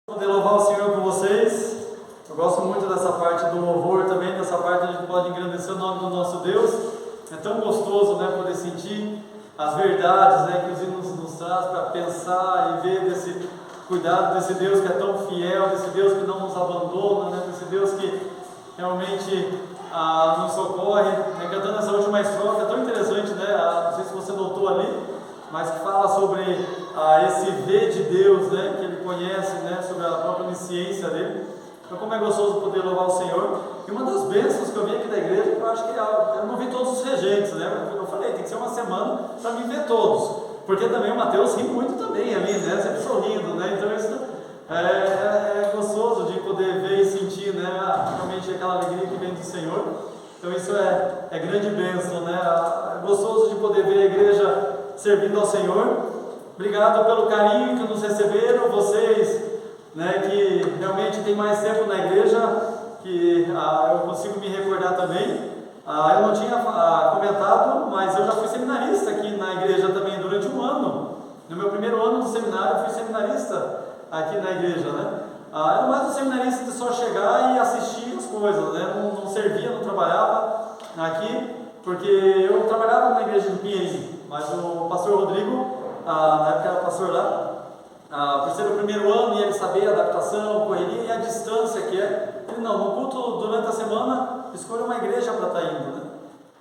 Poder louvar o Senhor com vocês. Eu gosto muito dessa parte do louvor também, dessa parte onde a gente pode engrandecer o nome do nosso Deus. É tão gostoso, poder sentir as verdades, que os hinos nos traz para pensar e ver desse cuidado desse Deus que é tão fiel, desse Deus que não nos abandona, desse Deus que realmente nos socorre. Cantando essa última estrofe, é tão interessante, não sei se você notou ali, mas que fala sobre esse ver de Deus, que Ele conhece, sobre a própria onisciência dele. Então, como é gostoso poder louvar o Senhor. E uma das bênçãos que eu vi aqui da igreja, eu acho que eu não vi todos os regentes, eu falei, tem que ser uma semana para mim ver todos, porque também o Mateus ri muito também ali, sempre sorrindo, então isso é gostoso de poder ver e sentir, realmente aquela alegria que vem do Senhor. Então isso é grande bênção, é gostoso de poder ver a igreja servindo ao Senhor. Obrigado pelo carinho que nos receberam, vocês, que realmente tem mais tempo na igreja, que eu consigo me recordar também. Eu não tinha comentado, mas eu já fui seminarista aqui na igreja também durante um ano. No meu primeiro ano do seminário, eu fui seminarista aqui na igreja, era mais um seminarista de só chegar e assistir as coisas, não servia, não trabalhava aqui, porque eu trabalhava na igreja do Pinheirinho, mas o pastor Rodrigo, na época era pastor lá, por ser o primeiro ano e ele saber a adaptação, correria e a distância que é, ele no culto durante a semana, escolha uma igreja para estar indo,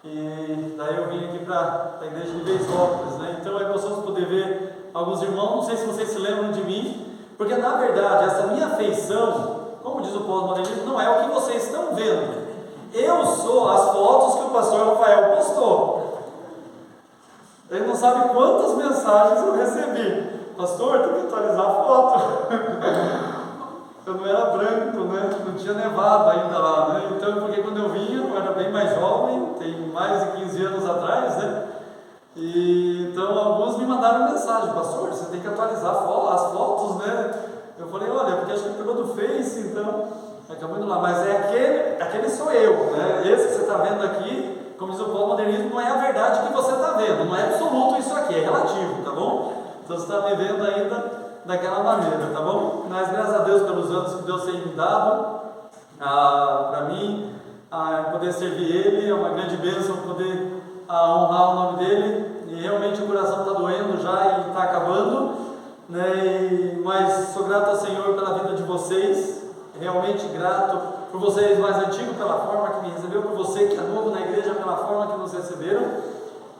e daí eu vim aqui para a igreja de Veisópolis, então é gostoso poder ver alguns irmãos, não sei se vocês se lembram de mim, porque na verdade essa minha feição, como diz o pós-modernismo, não é o que vocês estão vendo, eu sou as fotos que o pastor Rafael postou. Ele não sabe quantas mensagens eu recebi. Pastor, tem que atualizar a foto. Eu não era branco, não tinha nevado ainda lá, Então, porque quando eu vinha, eu era bem mais jovem, tem mais de 15 anos atrás, E então alguns me mandaram mensagem: pastor, você tem que atualizar as fotos, Eu falei: olha, porque acho que ele pegou do Face, então acabou indo lá, mas aquele sou eu, Esse que você está vendo aqui, como diz o pós-modernismo, não é a verdade que você está vendo, não é absoluto isso aqui, é relativo, tá bom? Então você está me vendo ainda daquela maneira, tá bom? Mas graças a Deus pelos anos que Deus tem me dado para mim, poder servir Ele, é uma grande bênção poder honrar o nome dEle, e realmente o coração está doendo já e está acabando, mas sou grato ao Senhor pela vida de vocês, realmente grato por vocês mais antigos pela forma que me recebeu, por você que é novo na igreja pela forma que nos receberam,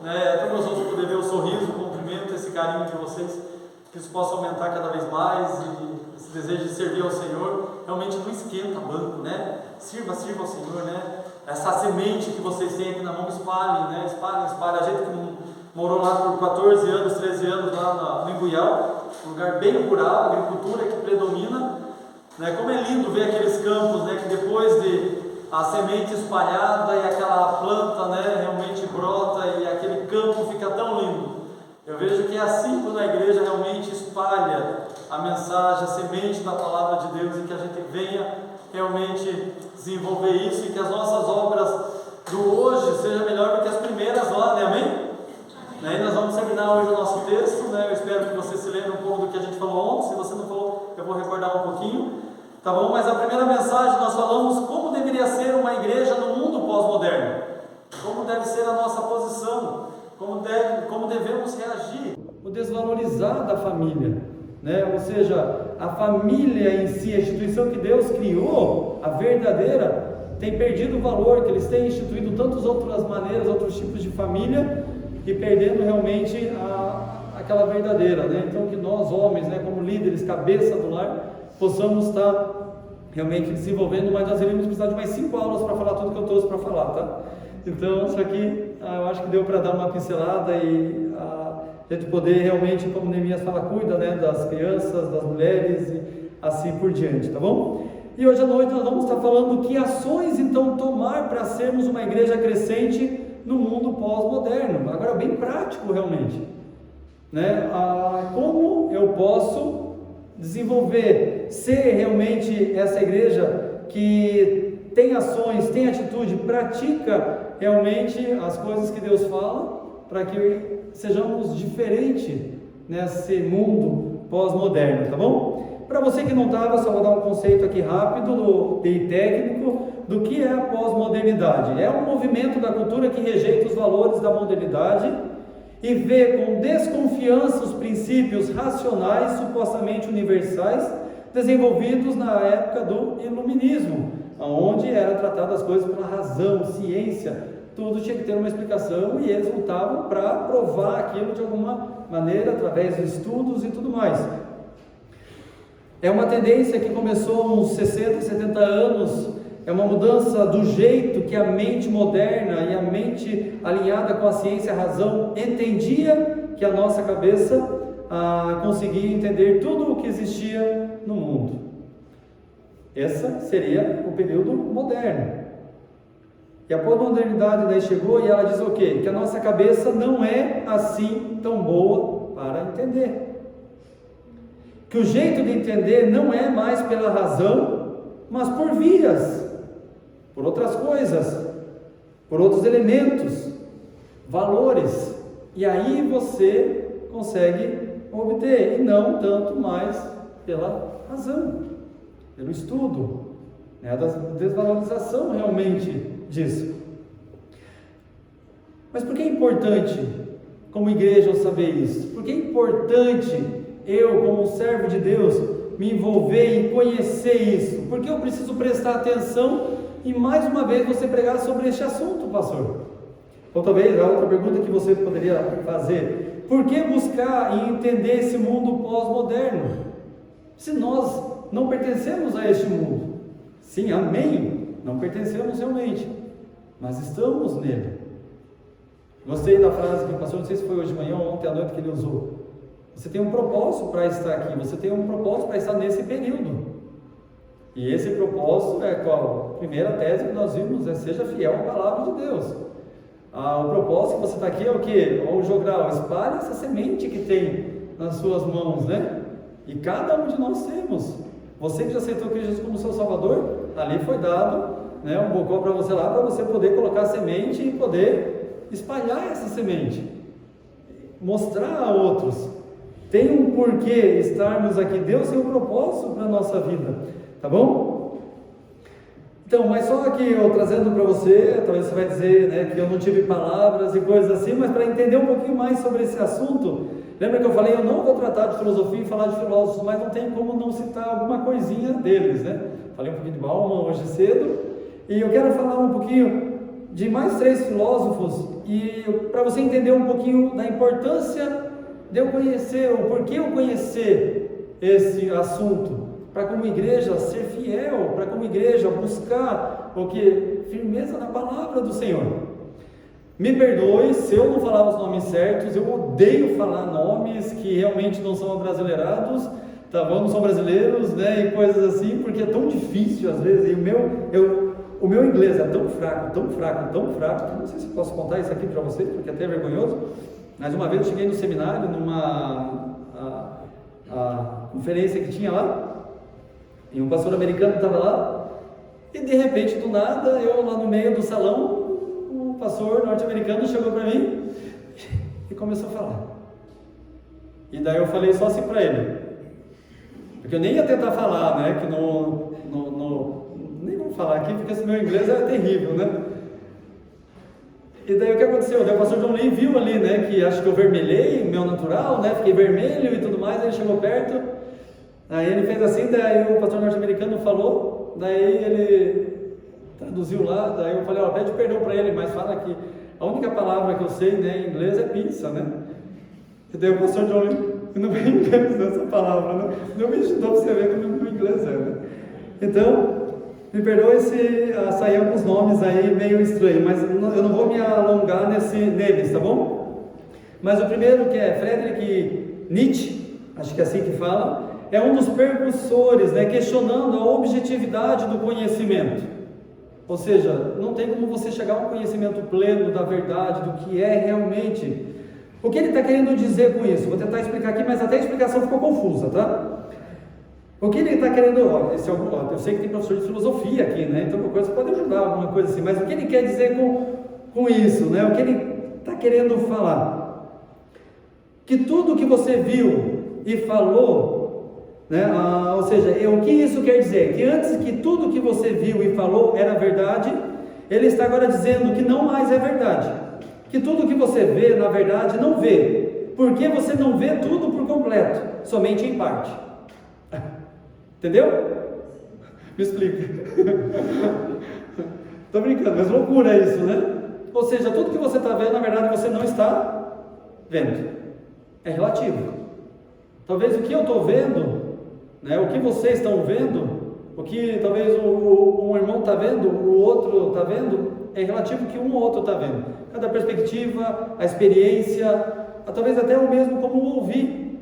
é tão gostoso poder ver o sorriso, o cumprimento, esse carinho de vocês, que isso possa aumentar cada vez mais, e esse desejo de servir ao Senhor, realmente não esquenta banco, sirva ao Senhor, essa semente que vocês têm aqui na mão, espalhem, espalhem, a gente que morou lá por 14 anos, 13 anos lá no Imbuial, um lugar bem rural, agricultura que predomina, como é lindo ver aqueles campos, que depois de a semente espalhada e aquela planta, realmente brota e aquele campo fica tão lindo. Eu vejo que é assim quando a igreja realmente espalha a mensagem, a semente da palavra de Deus, e que a gente venha realmente desenvolver isso, e que as nossas obras do hoje sejam melhor do que as primeiras lá, amém? Nós vamos terminar hoje o nosso texto, eu espero que você se lembre um pouco do que a gente falou ontem. Se você não falou, eu vou recordar um pouquinho, tá bom? Mas a primeira mensagem nós falamos como deveria ser uma igreja no mundo pós-moderno, como deve ser a nossa posição, como devemos reagir. O desvalorizar da família, ou seja, a família em si, a instituição que Deus criou, a verdadeira, tem perdido o valor, que eles têm instituído tantas outras maneiras, outros tipos de família, e perdendo realmente aquela verdadeira, Então que nós homens, como líderes, cabeça do lar, possamos estar realmente desenvolvendo, mas nós iremos precisar de mais 5 aulas para falar tudo que eu trouxe para falar, tá? Então isso aqui, eu acho que deu para dar uma pincelada e a gente poder realmente, como Neemias fala, cuida, das crianças, das mulheres e assim por diante, tá bom? E hoje à noite nós vamos estar falando que ações então tomar para sermos uma igreja crescente no mundo pós-moderno, agora bem prático realmente, como eu posso desenvolver, ser realmente essa igreja que tem ações, tem atitude, pratica realmente as coisas que Deus fala, para que sejamos diferentes nesse mundo pós-moderno, tá bom? Para você que não estava, só vou dar um conceito aqui rápido e técnico do que é a pós-modernidade. É um movimento da cultura que rejeita os valores da modernidade e vê com desconfiança os princípios racionais supostamente universais desenvolvidos na época do Iluminismo, onde era tratado as coisas pela razão, ciência, tudo tinha que ter uma explicação e eles lutavam para provar aquilo de alguma maneira através de estudos e tudo mais. É uma tendência que começou há uns 60, 70 anos, é uma mudança do jeito que a mente moderna e a mente alinhada com a ciência e a razão entendia que a nossa cabeça conseguia entender tudo o que existia no mundo. Esse seria o período moderno. E a pós-modernidade daí chegou e ela diz o quê? Que a nossa cabeça não é assim tão boa para entender. Que o jeito de entender não é mais pela razão, mas por vias, por outras coisas, por outros elementos, valores. E aí você consegue obter, e não tanto mais pela razão, pelo estudo, né, da desvalorização realmente disso. Mas por que é importante, como igreja, eu saber isso? Por que é importante eu, como servo de Deus, me envolver e conhecer isso? Porque eu preciso prestar atenção e mais uma vez você pregar sobre este assunto, pastor. Ou talvez a outra pergunta que você poderia fazer: por que buscar e entender esse mundo pós-moderno, se nós não pertencemos a este mundo? Sim, amém, não pertencemos realmente, mas estamos nele. Gostei da frase que o pastor, não sei se foi hoje de manhã ou ontem à noite que ele usou. Você tem um propósito para estar aqui, você tem um propósito para estar nesse período. E esse propósito é qual? A primeira tese que nós vimos é: seja fiel à palavra de Deus. O propósito que você está aqui é o quê? O jogral, espalhe essa semente que tem nas suas mãos, né? E cada um de nós temos. Você que já aceitou Cristo Jesus como seu Salvador, ali foi dado, né, um bocó para você lá, para você poder colocar a semente e poder espalhar essa semente, mostrar a outros. Tem um porquê estarmos aqui. Deus tem um propósito para a nossa vida, tá bom? Então, mas só que eu trazendo para você, talvez você vai dizer, né, que eu não tive palavras e coisas assim, mas para entender um pouquinho mais sobre esse assunto, lembra que eu falei, eu não vou tratar de filosofia e falar de filósofos, mas não tem como não citar alguma coisinha deles, né? Falei um pouquinho de Bauman hoje cedo, e eu quero falar um pouquinho de mais 3 filósofos, e para você entender um pouquinho da importância de eu conhecer, o porquê eu conhecer esse assunto, para como igreja ser fiel, para como igreja buscar o que? Firmeza na palavra do Senhor. Me perdoe se eu não falar os nomes certos, eu odeio falar nomes que realmente não são abrasileirados, tá bom? Não são brasileiros, né, e coisas assim, porque é tão difícil às vezes, e o meu inglês é tão fraco, que eu não sei se eu posso contar isso aqui para vocês, porque até é vergonhoso, mas uma vez eu cheguei no seminário, numa conferência que tinha lá, e um pastor americano estava lá, e de repente, do nada, eu lá no meio do salão, o pastor norte-americano chegou para mim e começou a falar. E daí eu falei só assim para ele, porque eu nem ia tentar falar, né, que nem vou falar aqui, porque esse meu inglês é terrível, né? E daí o que aconteceu? Daí o pastor John Lee viu ali, né, que acho que eu vermelhei, meu natural, né, fiquei vermelho e tudo mais, aí ele chegou perto, aí ele fez assim, daí o pastor norte-americano falou, daí ele traduziu lá, daí eu falei, ó, pede perdão para ele, mas fala que a única palavra que eu sei, né, em inglês é pizza, né? E daí o pastor John Lee, não vem inglês nessa palavra, né? Não me ajudou para você ver como o inglês é, né? Então, me perdoe se sair alguns nomes aí meio estranhos, mas eu não vou me alongar neles, tá bom? Mas o primeiro, que é Friedrich Nietzsche, acho que é assim que fala, é um dos precursores, né, questionando a objetividade do conhecimento. Ou seja, não tem como você chegar a um conhecimento pleno da verdade, do que é realmente. O que ele está querendo dizer com isso? Vou tentar explicar aqui, mas até a explicação ficou confusa, tá? O que ele está querendo, eu sei que tem professor de filosofia aqui, né? Então alguma coisa pode ajudar, alguma coisa assim, mas o que ele quer dizer com isso, né? O que ele está querendo falar? Que tudo que você viu e falou Né? Ou seja, o que isso quer dizer? Que antes que tudo que você viu e falou era verdade, ele está agora dizendo que não mais é verdade. Que tudo que você vê, na verdade, não vê. Porque você não vê tudo por completo, somente em parte. Entendeu? Me explica. Estou brincando, mas loucura isso, né? Ou seja, tudo que você está vendo, na verdade, você não está vendo. É relativo. Talvez o que eu estou vendo, né, o que vocês estão vendo, o que talvez um irmão está vendo, o outro está vendo, é relativo que um ou outro está vendo. Cada perspectiva, a experiência, talvez até o mesmo como ouvir.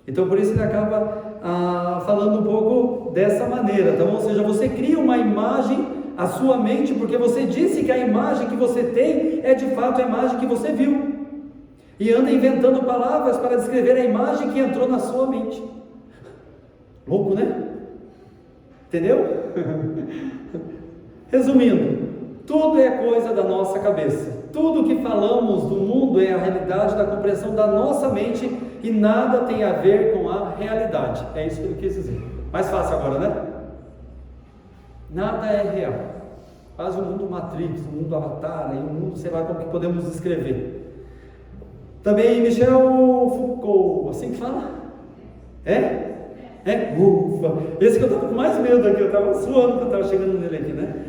Então por isso ele acaba falando um pouco dessa maneira, tá bom? Ou seja, você cria uma imagem à sua mente, porque você disse que a imagem que você tem é de fato a imagem que você viu. E anda inventando palavras para descrever a imagem que entrou na sua mente. Louco, né? Entendeu? Resumindo, tudo é coisa da nossa cabeça. Tudo que falamos do mundo é a realidade da compreensão da nossa mente e nada tem a ver com a realidade. É isso que ele quis dizer. Mais fácil agora, né? Nada é real. Quase um mundo Matrix, um mundo Avatar, um mundo, sei lá como que podemos descrever. Também Michel Foucault, assim que fala? Ufa! Esse que eu estava com mais medo aqui, eu estava suando quando eu estava chegando nele aqui, né?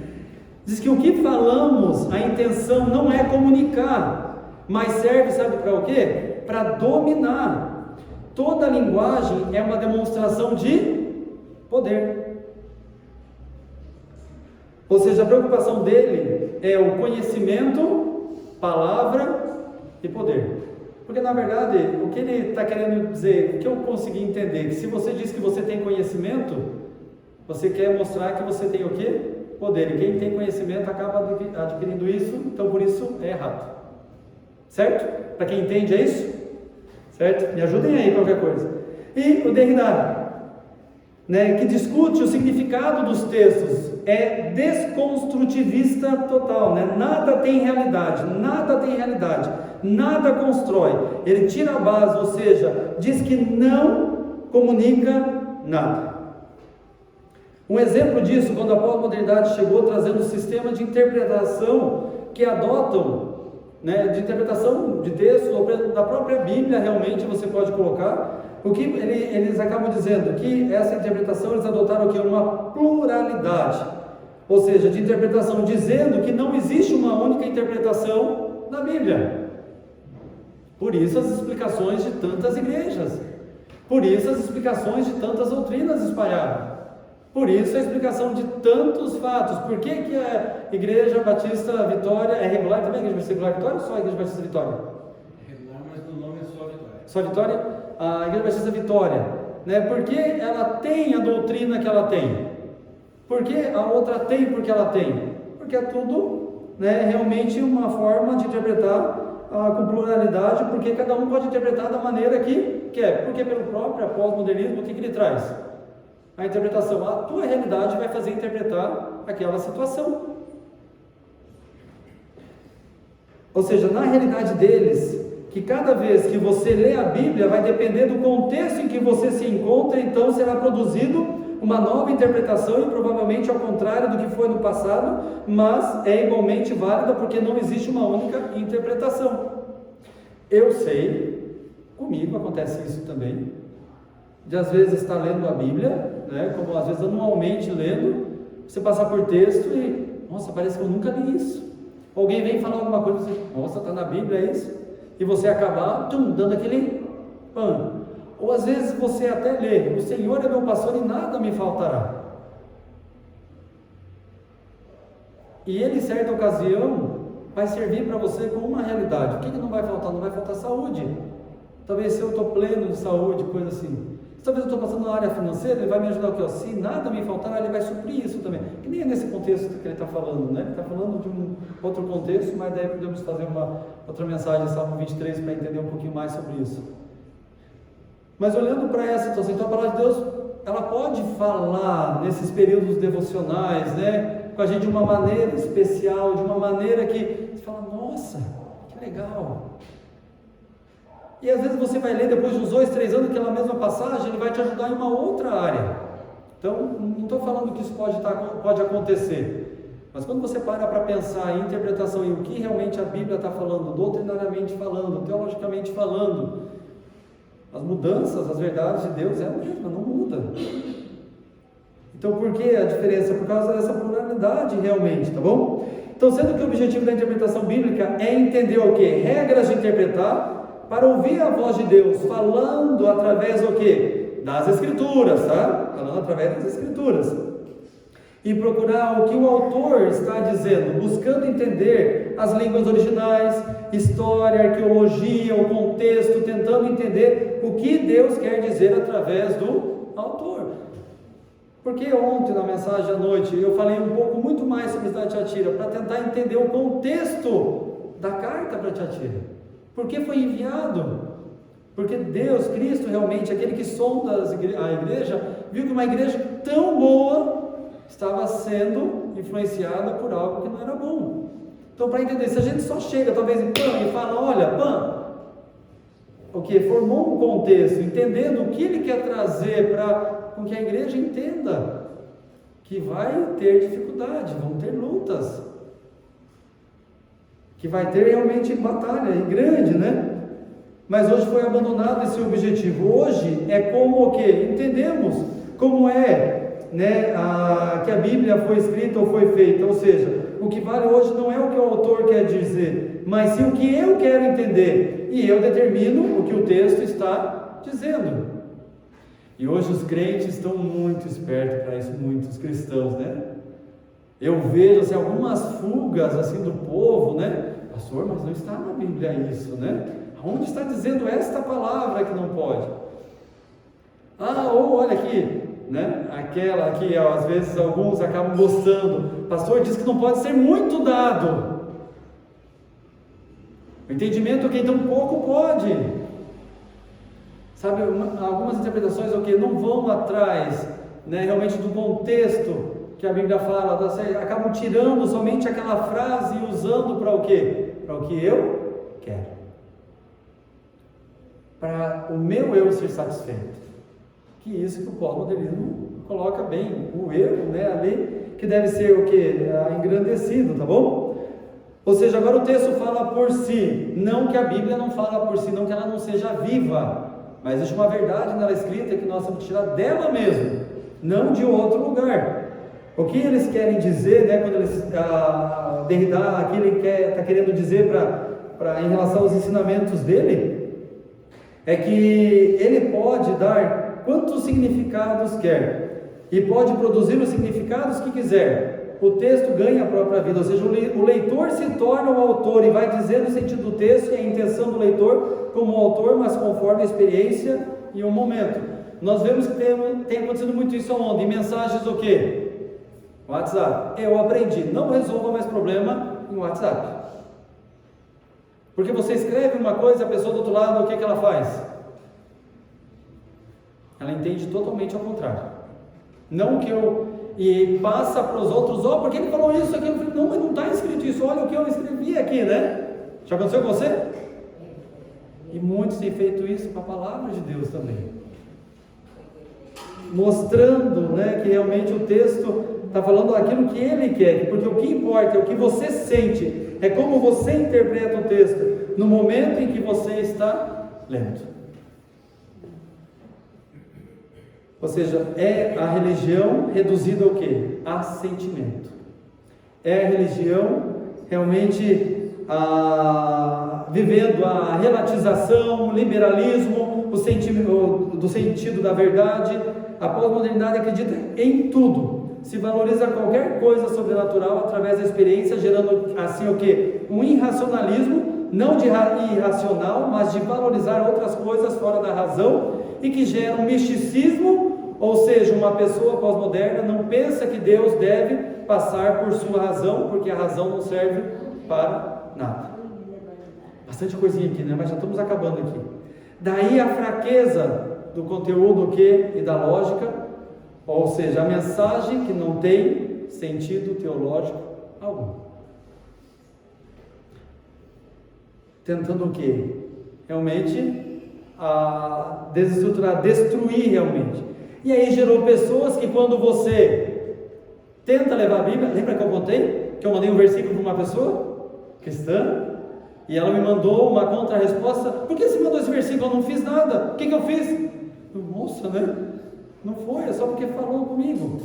Diz que o que falamos, a intenção não é comunicar, mas serve, sabe para o quê? Para dominar. Toda linguagem é uma demonstração de poder. Ou seja, a preocupação dele é o conhecimento, palavra e poder. Porque na verdade, o que ele está querendo dizer, o que eu consegui entender, que se você diz que você tem conhecimento, você quer mostrar que você tem o quê? Poder. E quem tem conhecimento acaba adquirindo isso, então por isso é errado. Certo? Para quem entende é isso? Certo? Me ajudem aí qualquer coisa. E o Derrida, né, que discute o significado dos textos, é desconstrutivista total, né? Nada tem realidade, nada constrói. Ele tira a base, ou seja, diz que não comunica nada. Um exemplo disso, quando a pós-modernidade chegou trazendo um sistema de interpretação que adotam, né, de interpretação de textos, da própria Bíblia, realmente você pode colocar, o que eles acabam dizendo que essa interpretação eles adotaram aqui uma pluralidade, ou seja, de interpretação, dizendo que não existe uma única interpretação na Bíblia. Por isso as explicações de tantas igrejas, por isso as explicações de tantas doutrinas espalhadas, por isso a explicação de tantos fatos. Por que a Igreja Batista Vitória é regular também? A Igreja Batista Vitória ou só a Igreja Batista Vitória? Regular, mas no nome é só Vitória. Só Vitória? A Igreja Batista Vitória, né? Por que ela tem a doutrina que ela tem? Por que a outra tem porque ela tem? Porque é tudo, né, realmente uma forma de interpretar com pluralidade, porque cada um pode interpretar da maneira que quer. Porque pelo próprio pós-modernismo, o que ele traz? A interpretação, a tua realidade vai fazer interpretar aquela situação. Ou seja, na realidade deles, que cada vez que você lê a Bíblia, vai depender do contexto em que você se encontra, então será produzido uma nova interpretação, e provavelmente ao contrário do que foi no passado, mas é igualmente válida, porque não existe uma única interpretação. Eu sei, comigo acontece isso também, de às vezes estar lendo a Bíblia, né, como às vezes anualmente lendo, você passar por texto e, nossa, parece que eu nunca li isso. Alguém vem falar alguma coisa, você, nossa, está na Bíblia, é isso? E você acabar dando aquele pano. Ou às vezes você até lê, o Senhor é meu pastor e nada me faltará. E ele, em certa ocasião, vai servir para você com uma realidade. O que não vai faltar? Não vai faltar saúde. Talvez se eu estou pleno de saúde, coisa assim. Talvez eu estou passando na área financeira, ele vai me ajudar o que? Se nada me faltar, ele vai suprir isso também. Que nem é nesse contexto que ele está falando, né? Ele está falando de um outro contexto, mas daí podemos fazer uma outra mensagem, Salmo 23, para entender um pouquinho mais sobre isso. Mas olhando para essa situação, então a palavra de Deus, ela pode falar nesses períodos devocionais, né? Com a gente de uma maneira especial, de uma maneira que você fala, nossa, que legal. E às vezes você vai ler depois de uns 2, 3 anos aquela mesma passagem, ele vai te ajudar em uma outra área. Então, não estou falando que isso pode acontecer, mas quando você para pensar em interpretação e o que realmente a Bíblia está falando, doutrinariamente falando, teologicamente falando, as mudanças, as verdades de Deus é a mesma, não muda. Então, por que a diferença? Por causa dessa pluralidade realmente, tá bom? Então, sendo que o objetivo da interpretação bíblica é entender o quê? Regras de interpretar, para ouvir a voz de Deus, falando através do quê? Das Escrituras, tá? Falando através das Escrituras. E procurar o que o autor está dizendo, buscando entender as línguas originais, história, arqueologia, o contexto, tentando entender o que Deus quer dizer através do autor. Porque ontem, na mensagem à noite, eu falei um pouco muito mais sobre Tiatira, para tentar entender o contexto da carta para Tiatira. Por que foi enviado? Porque Deus, Cristo realmente, aquele que sonda a igreja, viu que uma igreja tão boa estava sendo influenciada por algo que não era bom. Então, para entender, se a gente só chega talvez em Pan e fala, olha, Pan, o que? Formou um contexto, entendendo o que ele quer trazer com que a igreja entenda que vai ter dificuldade, vão ter lutas, que vai ter realmente batalha grande, né? Mas hoje foi abandonado esse objetivo. Hoje é como o que? Entendemos como é, né, que a Bíblia foi escrita ou foi feita. Ou seja, o que vale hoje não é o que o autor quer dizer, mas sim o que eu quero entender. E eu determino o que o texto está dizendo. E hoje os crentes estão muito espertos para isso, muitos cristãos, né? Eu vejo assim, algumas fugas assim do povo, né? Pastor, mas não está na Bíblia isso, né? Onde está dizendo esta palavra que não pode? Ou olha aqui, né? Aquela que às vezes alguns acabam gostando. Pastor diz que não pode ser muito dado. O entendimento é que então pouco pode. Sabe, algumas interpretações o que não vão atrás, né, realmente do contexto que a Bíblia fala, acabam tirando somente aquela frase e usando para o quê? Para o que eu quero. Para o meu eu ser satisfeito. Que isso que o pós-modernismo coloca bem, o eu, né, ali, que deve ser o quê? Engrandecido, tá bom? Ou seja, agora o texto fala por si, não que a Bíblia não fala por si, não que ela não seja viva. Mas existe uma verdade nela escrita que nós temos que tirar dela mesmo, não de outro lugar. O que eles querem dizer, né, quando eles, Derrida, aqui ele está querendo dizer em relação aos ensinamentos dele, é que ele pode dar quantos significados quer, e pode produzir os significados que quiser. O texto ganha a própria vida, ou seja, o leitor se torna o autor e vai dizer o sentido do texto e a intenção do leitor como autor, mas conforme a experiência e o momento. Nós vemos que tem acontecido muito isso aonde? Em mensagens o quê? WhatsApp. Eu aprendi, não resolva mais problema em WhatsApp. Porque você escreve uma coisa e a pessoa do outro lado, o que ela faz? Ela entende totalmente ao contrário. Não que e passa para os outros, por que ele falou isso, aquilo? Não, mas não está escrito isso, olha o que eu escrevi aqui, né? Já aconteceu com você? E muitos têm feito isso com a palavra de Deus também. Mostrando, né, que realmente o texto está falando aquilo que ele quer, porque o que importa é o que você sente, é como você interpreta o texto, no momento em que você está lendo. Ou seja, é a religião reduzida ao quê? A sentimento. É a religião realmente vivendo a relativização, o liberalismo, do sentido da verdade. A pós-modernidade acredita em tudo. Se valoriza qualquer coisa sobrenatural através da experiência, gerando assim o quê? Um irracionalismo, não de irracional, mas de valorizar outras coisas fora da razão, e que gera um misticismo, ou seja, uma pessoa pós-moderna não pensa que Deus deve passar por sua razão, porque a razão não serve para nada. Bastante coisinha aqui, né? Mas já estamos acabando aqui. Daí a fraqueza do conteúdo e da lógica, ou seja, a mensagem que não tem sentido teológico algum. Tentando o quê? Realmente a desestruturar, a destruir realmente. E aí gerou pessoas que quando você tenta levar a Bíblia, lembra que eu contei? Que eu mandei um versículo para uma pessoa cristã, e ela me mandou uma contra-resposta: por que você mandou esse versículo? Eu não fiz nada. O que eu fiz? Moça, né? Não foi, é só porque falou comigo.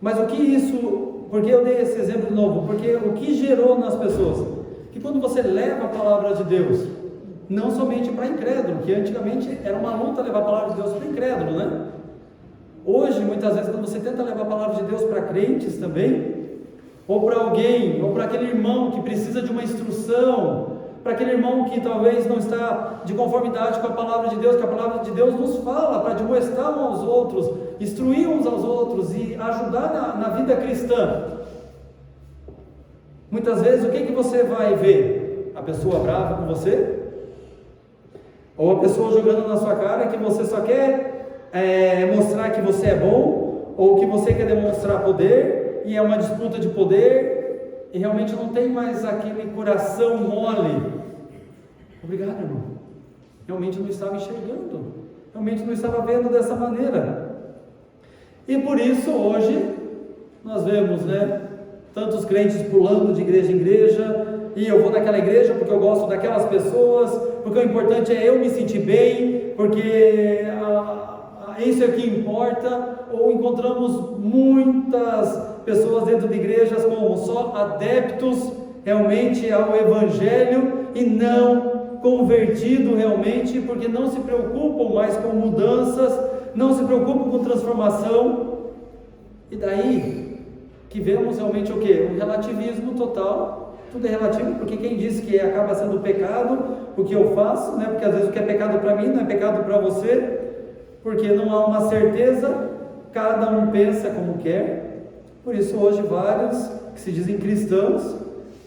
Mas o que isso, porque eu dei esse exemplo de novo? Porque o que gerou nas pessoas? Que quando você leva a palavra de Deus, não somente para incrédulo, que antigamente era uma luta levar a palavra de Deus para incrédulo, né? Hoje, muitas vezes, quando você tenta levar a palavra de Deus para crentes também, ou para alguém, ou para aquele irmão que precisa de uma instrução, para aquele irmão que talvez não está de conformidade com a palavra de Deus, que a palavra de Deus nos fala para admoestar uns aos outros, instruir uns aos outros e ajudar na vida cristã. Muitas vezes, o que você vai ver? A pessoa brava com você? Ou a pessoa jogando na sua cara que você só quer mostrar que você é bom, ou que você quer demonstrar poder, e é uma disputa de poder, e realmente não tem mais aquele coração mole. Obrigado, irmão. Realmente não estava enxergando, realmente não estava vendo dessa maneira. E por isso hoje nós vemos, né, tantos crentes pulando de igreja em igreja, e eu vou naquela igreja porque eu gosto daquelas pessoas, porque o importante é eu me sentir bem, porque isso é o que importa. Ou encontramos muitas pessoas dentro de igrejas como só adeptos realmente ao Evangelho e não convertido realmente, porque não se preocupam mais com mudanças, não se preocupam com transformação. E daí que vemos realmente o que? O relativismo total. Tudo é relativo, porque quem disse que acaba sendo pecado o que eu faço, né? Porque às vezes o que é pecado para mim não é pecado para você, porque não há uma certeza, cada um pensa como quer. Por isso hoje vários que se dizem cristãos,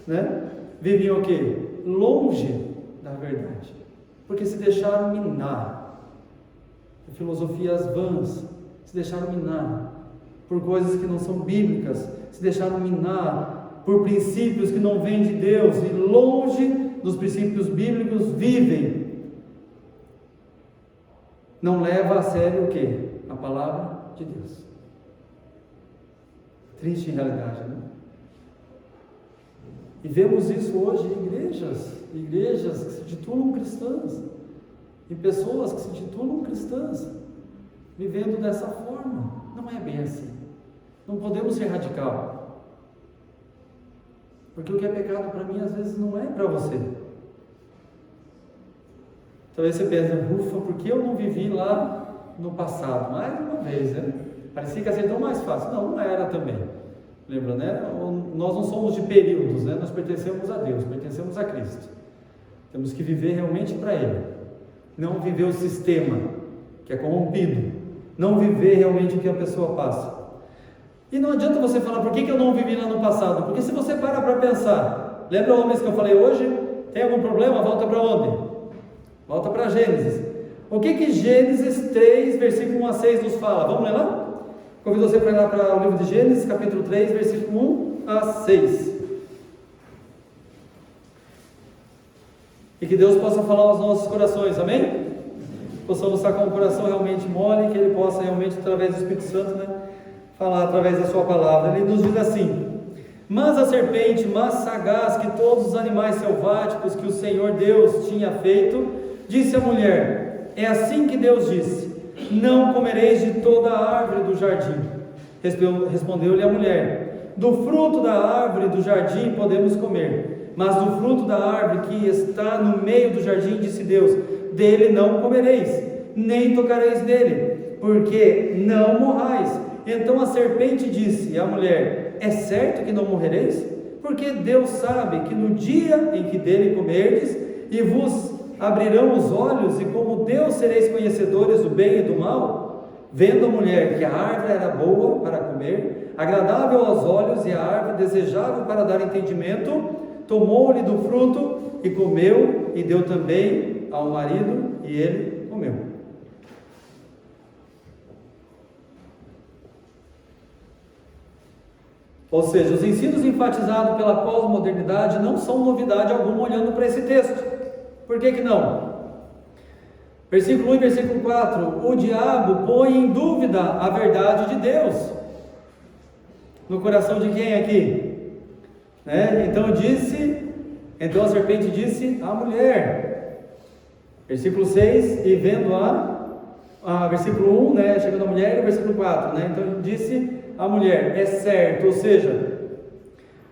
né, vivem o quê? Longe da verdade, porque se deixaram minar por filosofias vãs, se deixaram minar por coisas que não são bíblicas, se deixaram minar por princípios que não vêm de Deus, e longe dos princípios bíblicos vivem. Não leva a sério o que? A palavra de Deus. Triste realidade, né? E vemos isso hoje em igrejas que se titulam cristãs, e pessoas que se titulam cristãs, vivendo dessa forma. Não é bem assim. Não podemos ser radical. Porque o que é pecado para mim, às vezes, não é para você. Talvez você pense: ufa, por que eu não vivi lá no passado? Mais uma vez, né? Parecia que ia ser tão mais fácil. Não era também. Lembra, né? Nós não somos de períodos, né? Nós pertencemos a Deus, pertencemos a Cristo. Temos que viver realmente para Ele. Não viver o sistema, que é corrompido. Não viver realmente o que a pessoa passa. E não adianta você falar: por que eu não vivi lá no passado? Porque se você para pensar, lembra homens que eu falei hoje? Tem algum problema? Volta para onde? Volta para Gênesis. O que Gênesis 3, versículo 1 a 6 nos fala? Vamos ler lá? Convido você para ir lá para o livro de Gênesis, capítulo 3, versículo 1 a 6. E que Deus possa falar aos nossos corações, amém? Possamos estar com o coração realmente mole, que Ele possa realmente, através do Espírito Santo, né, falar através da sua palavra. Ele nos diz assim: mas a serpente, mais sagaz que todos os animais selváticos que o Senhor Deus tinha feito, disse à mulher: é assim que Deus disse: não comereis de toda a árvore do jardim. Respondeu-lhe a mulher: do fruto da árvore do jardim podemos comer, mas do fruto da árvore que está no meio do jardim, disse Deus, dele não comereis, nem tocareis nele, porque não morrais. Então a serpente disse à mulher: é certo que não morrereis? Porque Deus sabe que no dia em que dele comerdes, e vos abrirão os olhos, e como Deus sereis conhecedores do bem e do mal. Vendo a mulher que a árvore era boa para comer, agradável aos olhos, e a árvore desejável para dar entendimento, tomou-lhe do fruto e comeu, e deu também ao marido, e ele comeu. Ou seja, os ensinos enfatizados pela pós-modernidade não são novidade alguma olhando para esse texto. Por que não? Versículo 1 e versículo 4: o diabo põe em dúvida a verdade de Deus. No coração de quem aqui? Então a serpente disse à mulher. Versículo 6, e vendo versículo 1, chegando a mulher, e versículo 4, então disse a mulher: é certo, ou seja,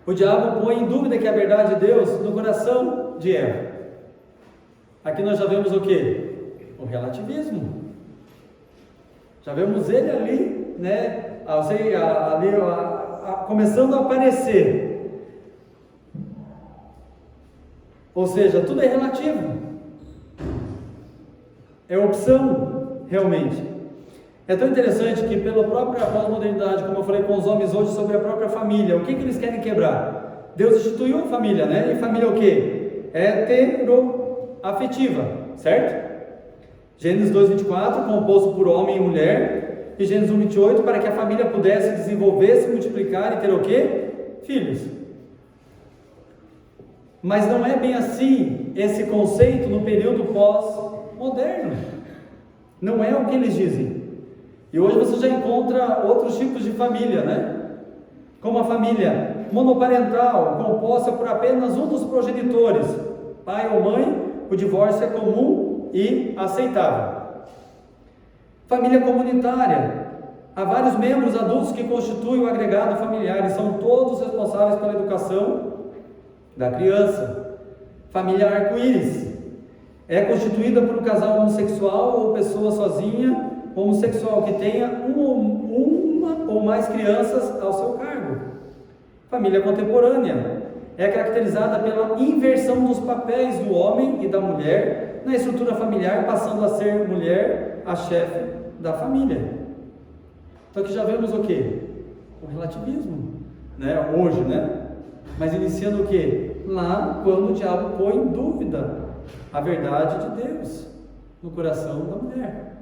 o diabo põe em dúvida que a verdade de Deus no coração de Eva. Aqui nós já vemos o que? O relativismo. Já vemos ele ali, começando a aparecer. Ou seja, tudo é relativo. É opção, realmente. É tão interessante que pela própria pós-modernidade, como eu falei com os homens hoje sobre a própria família, o que eles querem quebrar? Deus instituiu a família, E família é o quê? Heteroafetiva, certo? Gênesis 2:24, composto por homem e mulher, e Gênesis 1:28, para que a família pudesse desenvolver, se multiplicar e ter o quê? Filhos. Mas não é bem assim esse conceito no período pós-moderno. Não é o que eles dizem. E hoje você já encontra outros tipos de família, Como a família monoparental, composta por apenas um dos progenitores, pai ou mãe. O divórcio é comum e aceitável. Família comunitária: há vários membros adultos que constituem o agregado familiar e são todos responsáveis pela educação da criança. Família arco-íris: é constituída por um casal homossexual ou pessoa sozinha homossexual que tenha uma ou mais crianças ao seu cargo. Família contemporânea: é caracterizada pela inversão dos papéis do homem e da mulher na estrutura familiar, passando a ser mulher a chefe da família. Então aqui já vemos o que? O relativismo, hoje, mas iniciando o que? Lá quando o diabo põe em dúvida a verdade de Deus no coração da mulher.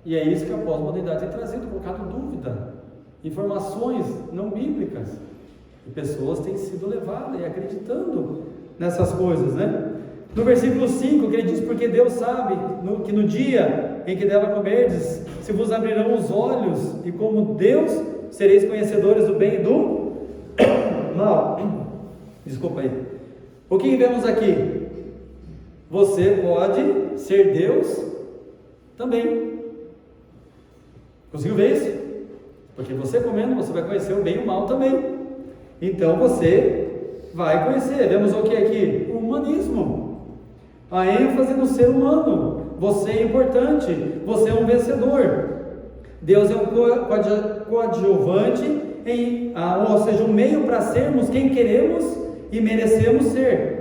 E é isso que a pós-modernidade tem trazido, colocado dúvida, informações não bíblicas, e pessoas têm sido levadas e acreditando nessas coisas, No versículo 5, que ele diz: porque Deus sabe que no dia em que dela comerdes, se vos abrirão os olhos, e como Deus sereis conhecedores do bem e do mal. Desculpa aí. O que vemos aqui? Você pode ser Deus também. Conseguiu ver isso? Porque você comendo, você vai conhecer o bem e o mal também. Então você vai conhecer. Vemos o que aqui? O humanismo. A ênfase no ser humano. Você é importante. Você é um vencedor. Deus é um coadjuvante, ou seja, um meio para sermos quem queremos e merecemos ser.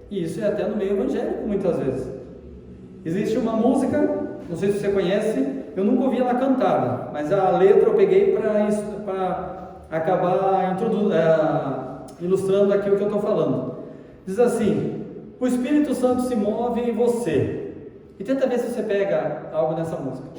E isso é até no meio evangélico muitas vezes. Existe uma música, não sei se você conhece, eu nunca ouvi ela cantada, mas a letra eu peguei para acabar ilustrando aqui o que eu estou falando. Diz assim: o Espírito Santo se move em você. E tenta ver se você pega algo nessa música.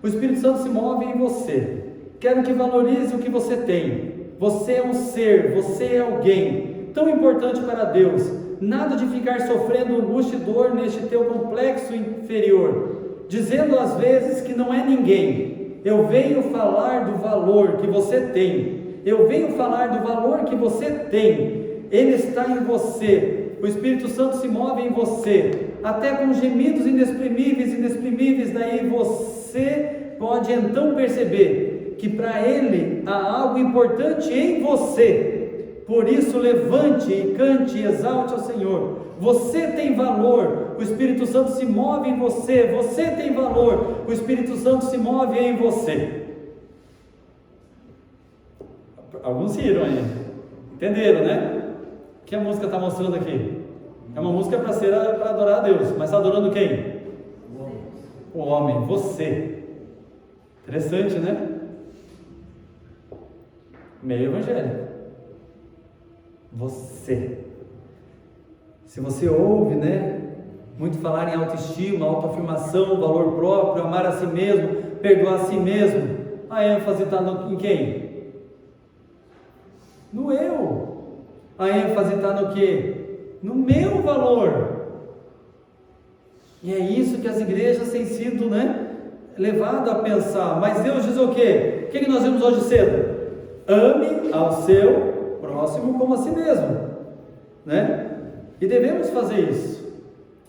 O Espírito Santo se move em você. Quero que valorize o que você tem. Você é um ser, você é alguém tão importante para Deus. Nada de ficar sofrendo angústia e dor neste teu complexo inferior, dizendo às vezes que não é ninguém. Eu venho falar do valor que você tem. Eu venho falar do valor que você tem. Ele está em você. O Espírito Santo se move em você, até com gemidos inexprimíveis. Daí você pode então perceber que para Ele há algo importante em você. Por isso levante e cante e exalte ao Senhor. Você tem valor. O Espírito Santo se move em você. Você tem valor. O Espírito Santo se move em você. Alguns riram aí. Entenderam, O que a música está mostrando aqui? É uma música para adorar a Deus. Mas está adorando quem? O homem, você. Interessante, Meio evangélico. Você. Se você ouve, muito falar em autoestima, autoafirmação, valor próprio, amar a si mesmo, perdoar a si mesmo, a ênfase está em quem? No eu. A ênfase está no quê? No meu valor. E é isso que as igrejas têm sido, levado a pensar. Mas Deus diz o quê? O que nós vimos hoje cedo? Ame ao seu próximo como a si mesmo, E devemos fazer isso,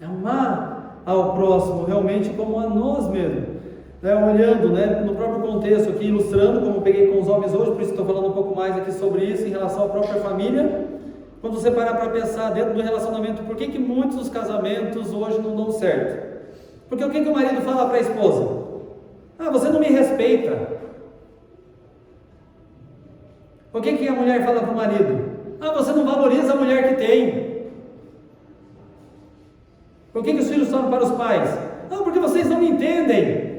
amar ao próximo realmente como a nós mesmos, olhando, no próprio contexto aqui, ilustrando, como eu peguei com os homens hoje, por isso estou falando um pouco mais aqui sobre isso em relação à própria família. Quando você parar para pensar dentro do relacionamento, por que muitos dos casamentos hoje não dão certo? Porque o que o marido fala para a esposa? Você não me respeita. O que a mulher fala para o marido? Você não valoriza a mulher que tem. Por que os filhos falam para os pais? Porque vocês não me entendem.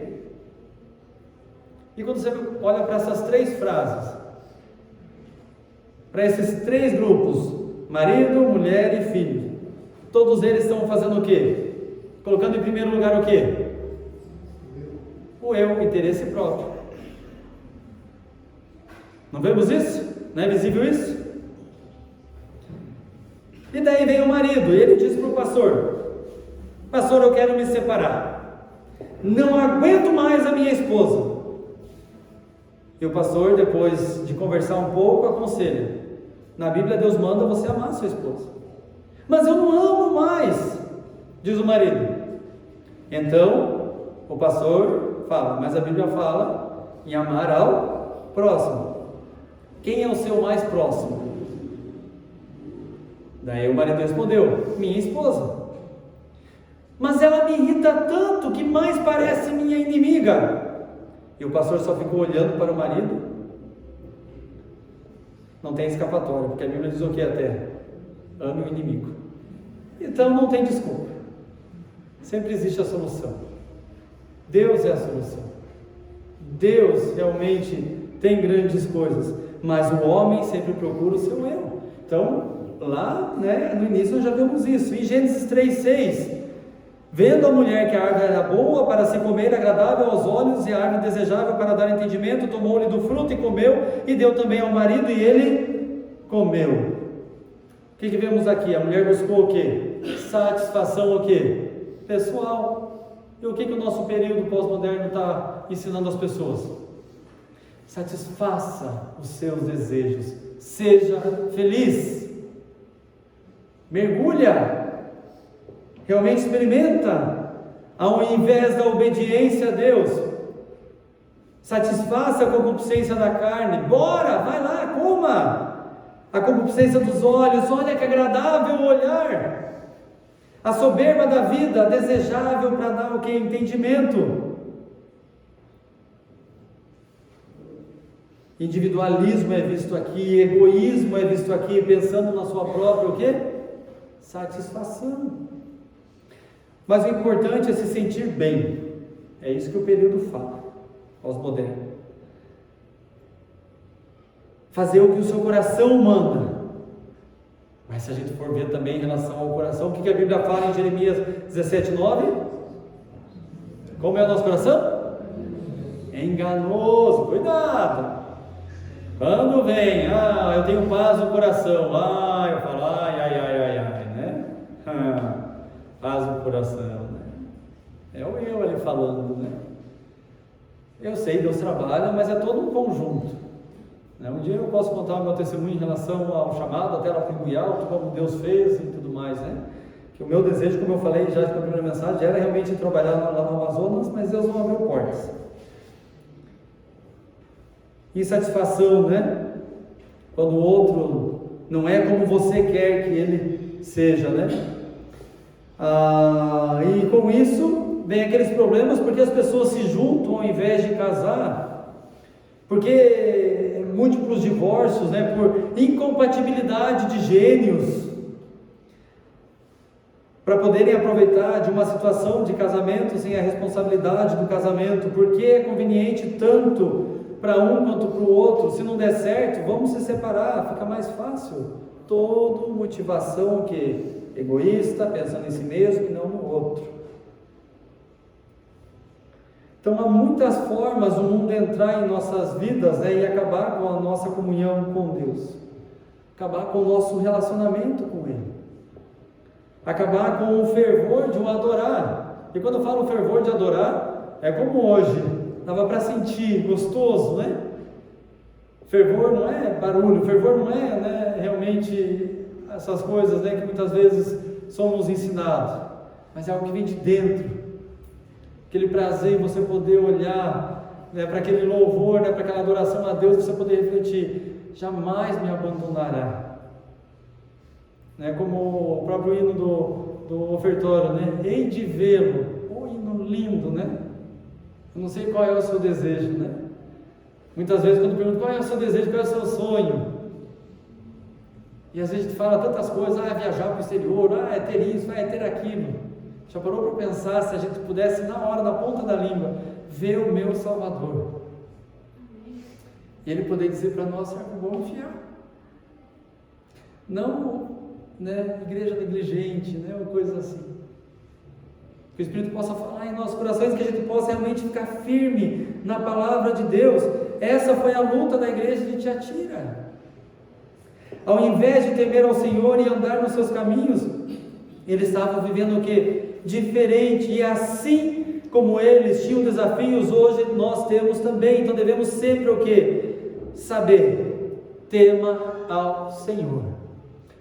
E quando você olha para essas 3 frases, para esses 3 grupos, marido, mulher e filho, todos eles estão fazendo o quê? Colocando em primeiro lugar o quê? O eu, o interesse próprio. Não vemos isso? Não é visível isso? E daí vem o marido, e ele diz para o pastor: pastor, eu quero me separar, não aguento mais a minha esposa. E o pastor, depois de conversar um pouco, aconselha: na Bíblia Deus manda você amar a sua esposa. Mas eu não amo mais, diz o marido. Então o pastor fala: mas a Bíblia fala em amar ao próximo. Quem é o seu mais próximo? Daí o marido respondeu: minha esposa. Mas ela me irrita tanto que mais parece minha inimiga. E o pastor só ficou olhando para o marido. Não tem escapatória, porque a Bíblia diz o que até? Ame o inimigo. Então não tem desculpa. Sempre existe a solução. Deus é a solução. Deus realmente tem grandes coisas, mas o homem sempre procura o seu eu. Então, lá, no início nós já vemos isso. Em Gênesis 3:6, vendo a mulher que a árvore era boa para se comer, agradável aos olhos, e a árvore desejável para dar entendimento, tomou-lhe do fruto e comeu, e deu também ao marido, e ele comeu. O que vemos aqui? A mulher buscou o quê? Satisfação o quê? Pessoal. E o que o nosso período pós-moderno está ensinando às pessoas? Satisfaça os seus desejos, seja feliz, mergulha, realmente experimenta, ao invés da obediência a Deus. Satisfaça a concupiscência da carne, bora, vai lá, coma. A concupiscência dos olhos, olha que agradável o olhar. A soberba da vida, desejável para dar o que? Entendimento. Individualismo é visto aqui, egoísmo é visto aqui, pensando na sua própria o quê? Satisfação. Mas o importante é se sentir bem. É isso que o período fala aos modernos. Fazer o que o seu coração manda. Mas se a gente for ver também em relação ao coração, o que a Bíblia fala em Jeremias 17:9? Como é o nosso coração? É enganoso, cuidado. Quando vem, eu tenho paz no coração, eu falo, paz no coração, é o eu ali falando, Eu sei, Deus trabalha, mas é todo um conjunto. Um dia eu posso contar o meu testemunho em relação ao chamado, até lá para o alto, como Deus fez e tudo mais, Que o meu desejo, como eu falei já na primeira mensagem, era realmente trabalhar lá no Amazonas, mas Deus não abriu portas. Insatisfação, Quando o outro não é como você quer que ele seja, E com isso vem aqueles problemas, porque as pessoas se juntam ao invés de casar, porque múltiplos divórcios, por incompatibilidade de gênios, para poderem aproveitar de uma situação de casamento sem a responsabilidade do casamento, porque é conveniente tanto para um quanto para o outro. Se não der certo, vamos se separar, fica mais fácil. Toda motivação que egoísta, pensando em si mesmo e não no outro. Então há muitas formas do mundo entrar em nossas vidas, e acabar com a nossa comunhão com Deus, acabar com o nosso relacionamento com Ele, acabar com o fervor de o adorar. E quando eu falo fervor de adorar, é como hoje, dava para sentir gostoso, né? Fervor não é barulho, fervor não é, né, realmente essas coisas, né, que muitas vezes somos ensinados, mas é algo que vem de dentro, aquele prazer em você poder olhar, né, para aquele louvor, né, para aquela adoração a Deus, você poder refletir: jamais me abandonará, né, como o próprio hino do ofertório, né, hei de vê-lo, um hino lindo, né? Eu não sei qual é o seu desejo, né? Muitas vezes quando perguntam qual é o seu desejo, qual é o seu sonho, e às vezes a gente fala tantas coisas: viajar para o exterior, é ter isso, é ter aquilo. Já parou para pensar se a gente pudesse na hora, na ponta da língua, ver o meu Salvador, e Ele poder dizer para nós: servo bom e fiel. Não, né, igreja negligente, né, uma coisa assim. Que o Espírito possa falar em nossos corações, que a gente possa realmente ficar firme na palavra de Deus. Essa foi a luta da igreja de Tiatira. Ao invés de temer ao Senhor e andar nos seus caminhos, eles estavam vivendo o quê? Diferente. E assim como eles tinham desafios, hoje nós temos também. Então devemos sempre o quê? Saber: tema ao Senhor,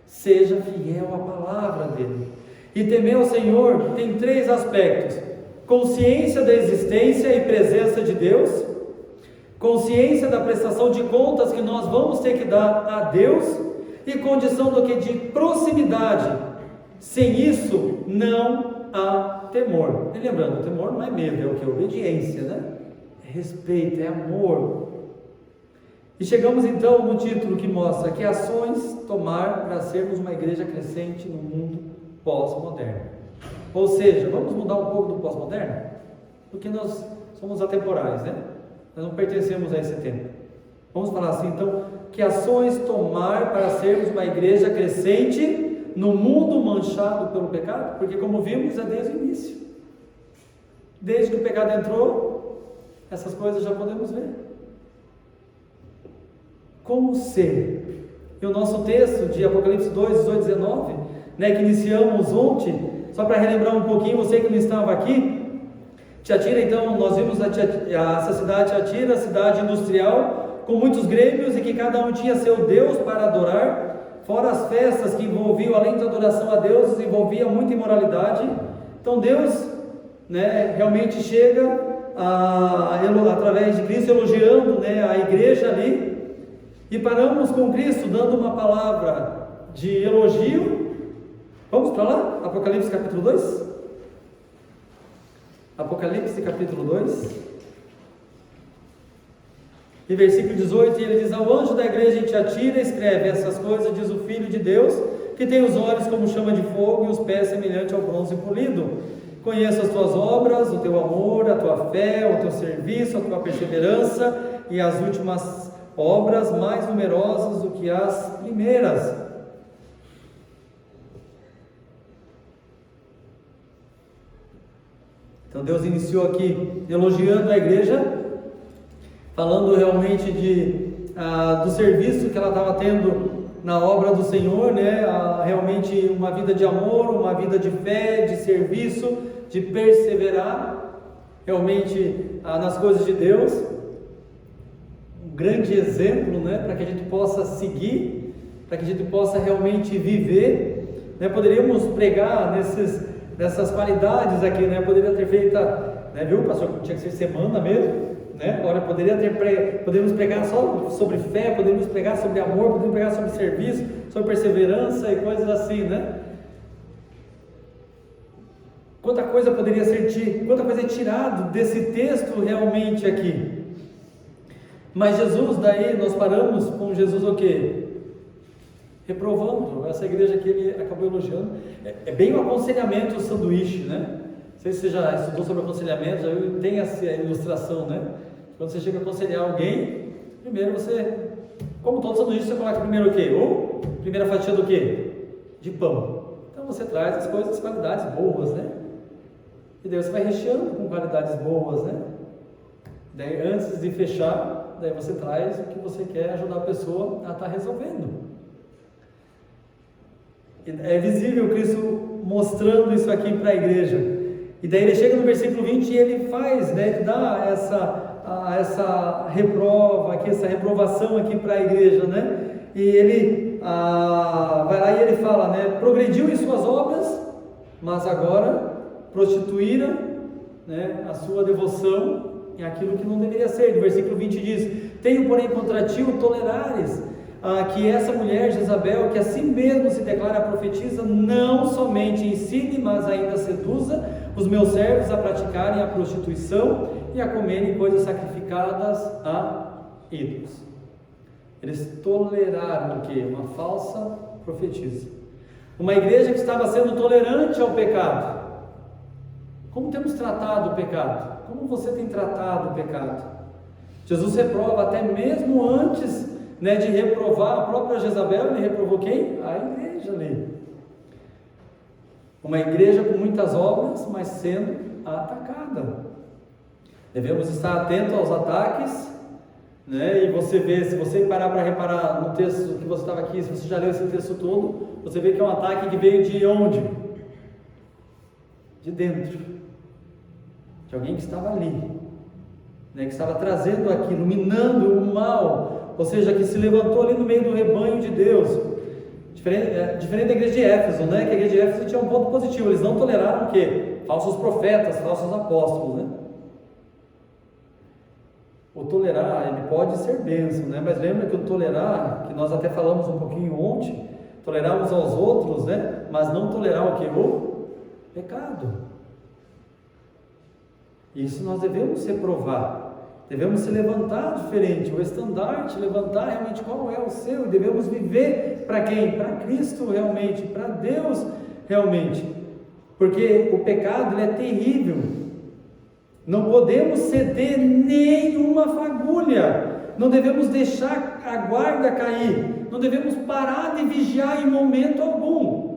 seja fiel à palavra dele. E temer ao Senhor tem 3 aspectos: consciência da existência e presença de Deus, consciência da prestação de contas que nós vamos ter que dar a Deus, e condição do que? De proximidade. Sem isso não há temor. E lembrando, temor não é medo, é o que? Obediência, né? É respeito, é amor. E chegamos então no título que mostra: que ações tomar para sermos uma igreja crescente no mundo pós-moderno. Ou seja, vamos mudar um pouco do pós-moderno, porque nós somos atemporais, né? Nós não pertencemos a esse tempo. Vamos falar assim então: que ações tomar para sermos uma igreja crescente no mundo manchado pelo pecado? Porque, como vimos, é desde o início. Desde que o pecado entrou, essas coisas já podemos ver. Como ser? E o nosso texto de Apocalipse 2, 18, 19, né, que iniciamos ontem, só para relembrar um pouquinho, você que não estava aqui, Tiatira, então, nós vimos essa cidade Tiatira, cidade industrial, com muitos grêmios, e que cada um tinha seu Deus para adorar, fora as festas que envolviam, além da adoração a Deus, envolvia muita imoralidade. Então Deus, né, realmente chega através de Cristo elogiando, né, a igreja ali, e paramos com Cristo dando uma palavra de elogio. Vamos para lá? Apocalipse capítulo 2. Apocalipse capítulo 2. E versículo 18, e ele diz: ao anjo da igreja em Tiatira escreve: essas coisas diz o Filho de Deus, que tem os olhos como chama de fogo e os pés semelhante ao bronze polido. Conheço as tuas obras, o teu amor, a tua fé, o teu serviço, a tua perseverança, e as últimas obras mais numerosas do que as primeiras. Então Deus iniciou aqui elogiando a igreja, falando realmente do serviço que ela estava tendo na obra do Senhor, né? Realmente uma vida de amor, uma vida de fé, de serviço, de perseverar realmente nas coisas de Deus. Um grande exemplo, né? Para que a gente possa seguir, para que a gente possa realmente viver, né? Poderíamos pregar nessas qualidades aqui, né? Poderia ter feito, né? Viu, pastor? Tinha que ser semana mesmo, né? Agora poderíamos pregar só sobre fé, poderíamos pregar sobre amor, poderíamos pregar sobre serviço, sobre perseverança e coisas assim, né? Quanta coisa poderia ser, quanta coisa é tirado desse texto realmente aqui. Mas Jesus, daí nós paramos com Jesus o quê? Reprovando. Essa igreja aqui ele acabou elogiando. É bem um aconselhamento, o sanduíche, né? Não sei se você já estudou sobre aconselhamento, já viu, tem essa ilustração, né? Quando você chega a aconselhar alguém, primeiro você, como todo sanduíche, você coloca primeiro o quê? Primeira fatia do quê? De pão. Então você traz as coisas, as qualidades boas, né? E daí você vai recheando com qualidades boas, né? Daí antes de fechar, daí você traz o que você quer ajudar a pessoa a estar resolvendo. É visível Cristo mostrando isso aqui para a igreja. E daí ele chega no versículo 20 e ele faz, né, ele dá essa reprova aqui, essa reprovação aqui para a igreja, né? E ele vai lá e ele fala, né? Progrediu em suas obras, mas agora prostituíram, né, a sua devoção em aquilo que não deveria ser. No versículo 20 diz: tenho porém contra ti o tolerares que essa mulher Jezabel, que assim mesmo se declara profetisa, não somente ensine, mas ainda seduza os meus servos a praticarem a prostituição e a comerem coisas sacrificadas a ídolos. Eles toleraram o quê? Uma falsa profetisa. Uma igreja que estava sendo tolerante ao pecado. Como temos tratado o pecado? Como você tem tratado o pecado? Jesus reprova até mesmo antes, né, de reprovar a própria Jezabel. Ele reprovou quem? A igreja ali. Uma igreja com muitas obras, mas sendo atacada. Devemos estar atentos aos ataques, né? E você vê, se você parar para reparar no texto que você estava aqui, se você já leu esse texto todo, você vê que é um ataque que veio de onde? De dentro, de alguém que estava ali, né? Que estava trazendo aquilo, minando o mal, ou seja, que se levantou ali no meio do rebanho de Deus. Diferente da igreja de Éfeso, né? Que a igreja de Éfeso tinha um ponto positivo, eles não toleraram o quê? Falsos profetas, falsos apóstolos, né? O tolerar, ele pode ser bênção, né? Mas lembra que o tolerar, que nós até falamos um pouquinho ontem, tolerar uns aos outros, né? Mas não tolerar o que? O pecado. Isso nós devemos reprovar. Devemos se levantar diferente, o estandarte, levantar realmente qual é o seu, e devemos viver para quem? Para Cristo realmente, para Deus realmente, porque o pecado ele é terrível, não podemos ceder nenhuma fagulha, não devemos deixar a guarda cair, não devemos parar de vigiar em momento algum.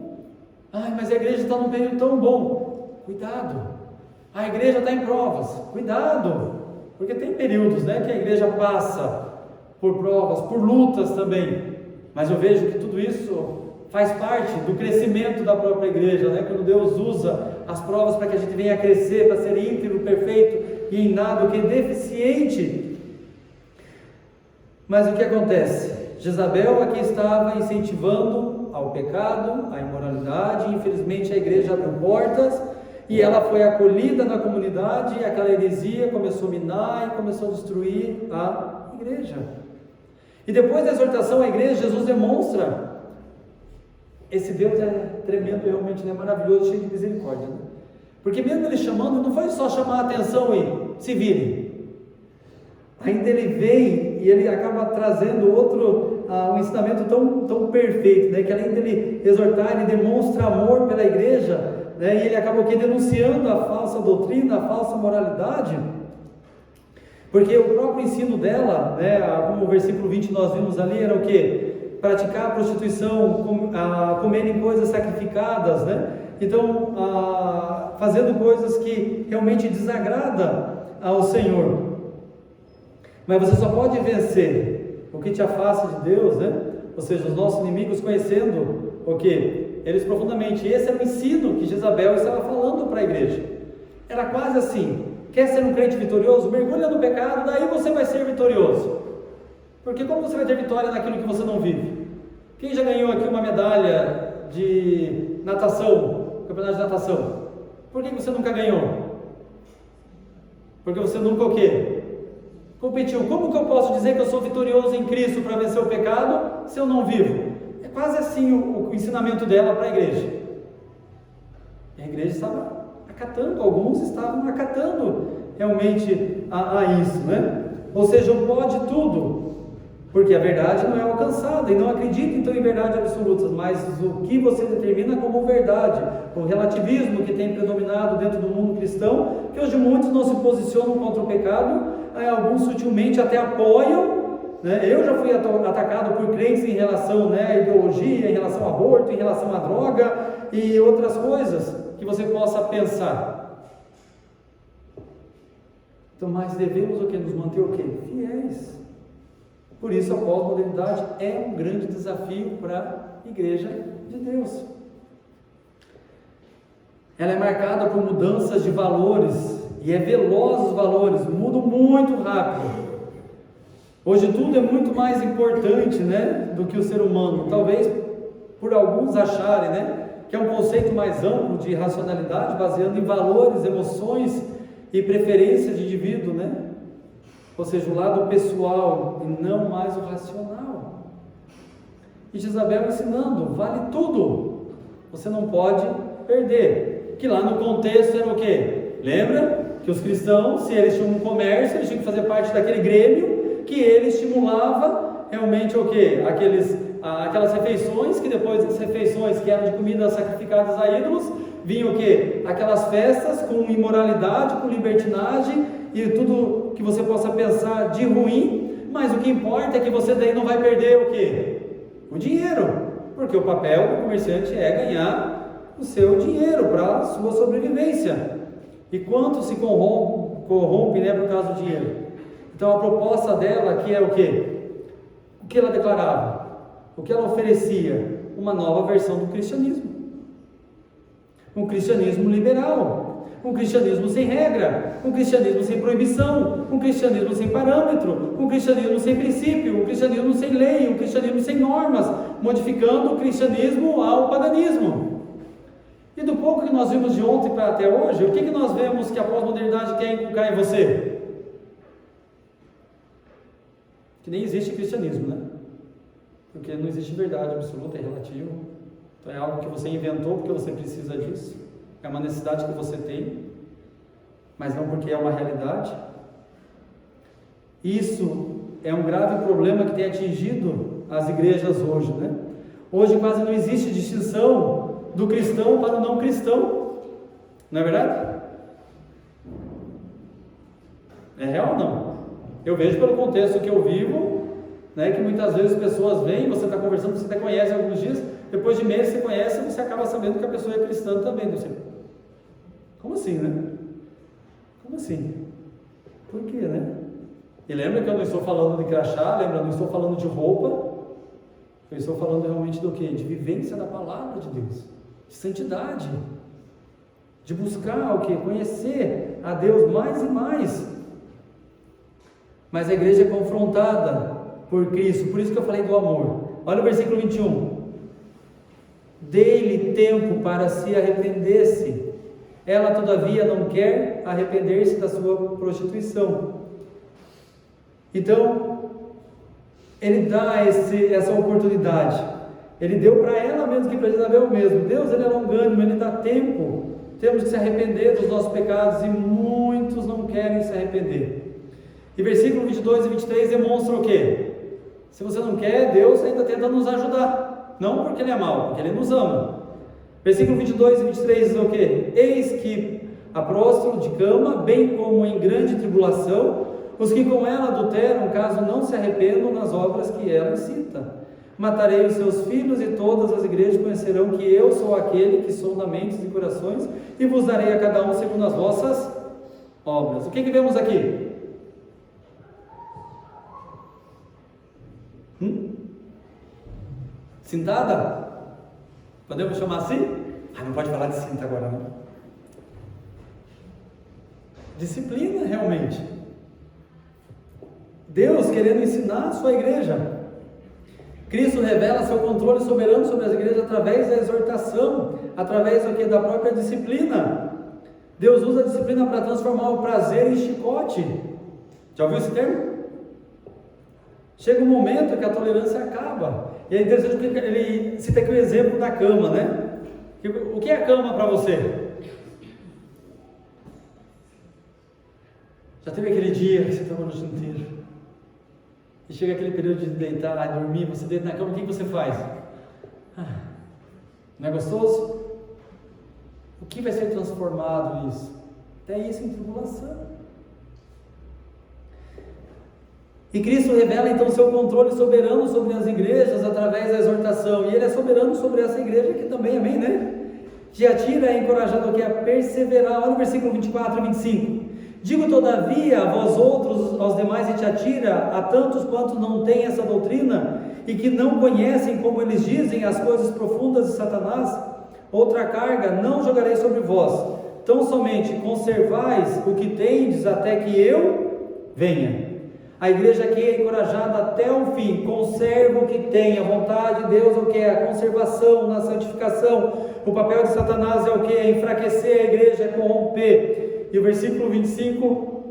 Mas a igreja está num período tão bom, cuidado, a igreja está em provas, cuidado, porque tem períodos, né, que a igreja passa por provas, por lutas também, mas eu vejo que tudo isso faz parte do crescimento da própria igreja, né? Quando Deus usa as provas para que a gente venha a crescer, para ser íntegro, perfeito e em nada o que é deficiente. Mas o que acontece? Jezabel aqui estava incentivando ao pecado, à imoralidade, e infelizmente a igreja abriu portas, e ela foi acolhida na comunidade, e aquela heresia começou a minar e começou a destruir a igreja. E depois da exortação à igreja, Jesus demonstra, esse Deus é tremendo, realmente, né? Maravilhoso, cheio de misericórdia, né? Porque mesmo ele chamando, não foi só chamar a atenção e se virem, ainda ele vem e ele acaba trazendo outro, um ensinamento tão perfeito, né? Que além dele exortar, ele demonstra amor pela igreja, né? E ele acaba aqui denunciando a falsa doutrina, a falsa moralidade, porque o próprio ensino dela, né, como o versículo 20 nós vimos ali, era o que? Praticar a prostituição, comerem coisas sacrificadas, né? Então, fazendo coisas que realmente desagradam ao Senhor. Mas você só pode vencer o que te afasta de Deus, né? Ou seja, os nossos inimigos conhecendo o que? Eles profundamente. Esse é o ensino que Jezabel estava falando para a igreja. Era quase assim: quer ser um crente vitorioso? Mergulha no pecado, daí você vai ser vitorioso. Porque como você vai ter vitória naquilo que você não vive? Quem já ganhou aqui uma medalha de natação, campeonato de natação? Por que você nunca ganhou? Porque você nunca o quê? Competiu. Como que eu posso dizer que eu sou vitorioso em Cristo para vencer o pecado se eu não vivo? É quase assim o ensinamento dela para a igreja. E a igreja estava acatando, alguns estavam acatando realmente a isso, né? Ou seja, o pode tudo, porque a verdade não é alcançada, e não acredita então em verdades absolutas, mas o que você determina como verdade, o relativismo que tem predominado dentro do mundo cristão, que hoje muitos não se posicionam contra o pecado, alguns sutilmente até apoiam, né? Eu já fui atacado por crentes em relação, né, à ideologia, em relação ao aborto, em relação à droga e outras coisas que você possa pensar. Então, mas devemos o que? Nos manter o quê? Fiéis. Por isso a pós-modernidade é um grande desafio para a igreja de Deus. ela é marcada por mudanças de valores, e é veloz os valores, mudam muito rápido. Hoje tudo é muito mais importante, né, do que o ser humano, talvez por alguns acharem, né, que é um conceito mais amplo de racionalidade, baseado em valores, emoções e preferências de indivíduo, né, ou seja, o lado pessoal e não mais o racional. E Jezabel ensinando, vale tudo, você não pode perder, que lá no contexto era o quê? Lembra que os cristãos, se eles tinham um comércio, eles tinham que fazer parte daquele grêmio que ele estimulava realmente o quê? Aquelas refeições, que depois das refeições que eram de comidas sacrificadas a ídolos, vinham o quê? Aquelas festas com imoralidade, com libertinagem e tudo que você possa pensar de ruim, mas o que importa é que você daí não vai perder o quê? O dinheiro, porque o papel do comerciante é ganhar o seu dinheiro para a sua sobrevivência. E quanto se corrompe, né, por causa do dinheiro. Então a proposta dela aqui é o quê? O que ela declarava? O que ela oferecia? Uma nova versão do cristianismo. Um cristianismo liberal, um cristianismo sem regra, um cristianismo sem proibição, um cristianismo sem parâmetro, um cristianismo sem princípio, um cristianismo sem lei, um cristianismo sem normas, modificando o cristianismo ao paganismo. E do pouco que nós vimos de ontem para até hoje, o que nós vemos que a pós-modernidade quer inculcar em você? Que nem existe cristianismo, né? Porque não existe verdade absoluta, é relativo. Então é algo que você inventou porque você precisa disso. É uma necessidade que você tem, mas não porque é uma realidade. Isso é um grave problema que tem atingido as igrejas hoje, né? Hoje quase não existe distinção do cristão para o não cristão, não é verdade? É real ou não? Eu vejo pelo contexto que eu vivo, né, que muitas vezes pessoas vêm, você está conversando, você até conhece alguns dias, depois de meses você conhece e você acaba sabendo que a pessoa é cristã também. Você, como assim, né? Como assim? Por quê, né? E lembra que eu não estou falando de crachá, lembra, eu não estou falando de roupa, eu estou falando realmente do quê? De vivência da palavra de Deus, de santidade, de buscar o quê? Conhecer a Deus mais e mais. Mas a igreja é confrontada por Cristo, por isso que eu falei do amor. Olha o versículo 21. Dei-lhe tempo para se arrepender-se. Ela, todavia, não quer arrepender-se da sua prostituição. Então, ele dá essa oportunidade. Ele deu para ela mesmo que para Jezabel mesmo. Deus, ele é longânimo, ele dá tempo. Temos que se arrepender dos nossos pecados e muitos não querem se arrepender. E versículo 22 e 23 demonstram o quê? Se você não quer, Deus ainda tenta nos ajudar. Não porque ele é mau, porque ele nos ama. Versículo 22 e 23 diz o quê? Eis que a próstro de cama, bem como em grande tribulação, os que com ela adulteram, caso não se arrependam nas obras que ela incita. Matarei os seus filhos e todas as igrejas conhecerão que eu sou aquele que sonda mentes e corações e vos darei a cada um segundo as vossas obras. O que vemos aqui? Cintada? Podemos chamar assim? Não pode falar de cinta agora, não. Disciplina, realmente. Deus querendo ensinar a sua igreja. Cristo revela seu controle soberano sobre as igrejas através da exortação, através do que? Da própria disciplina. Deus usa a disciplina para transformar o prazer em chicote. Já ouviu esse termo? Chega um momento que a tolerância acaba. E é interessante porque ele cita aqui o exemplo da cama, né? O que é a cama para você? Já teve aquele dia que você estava a noite inteira e chega aquele período de deitar, dormir, você deita na cama, o que você faz? Não é gostoso? O que vai ser transformado isso? Até isso em tribulação. E Cristo revela então o seu controle soberano sobre as igrejas através da exortação. E Ele é soberano sobre essa igreja aqui também, amém, né? Tiatira é encorajado aqui a perseverar. Olha o versículo 24 e 25. Digo todavia a vós outros, aos demais de Tiatira, a tantos quantos não têm essa doutrina e que não conhecem, como eles dizem, as coisas profundas de Satanás, outra carga não jogarei sobre vós, tão somente conservais o que tendes até que eu venha. A igreja aqui é encorajada até o fim, conserva o que tem, a vontade de Deus é o que é? A conservação, na santificação. O papel de Satanás é o que? É enfraquecer a igreja, é corromper. E o versículo 25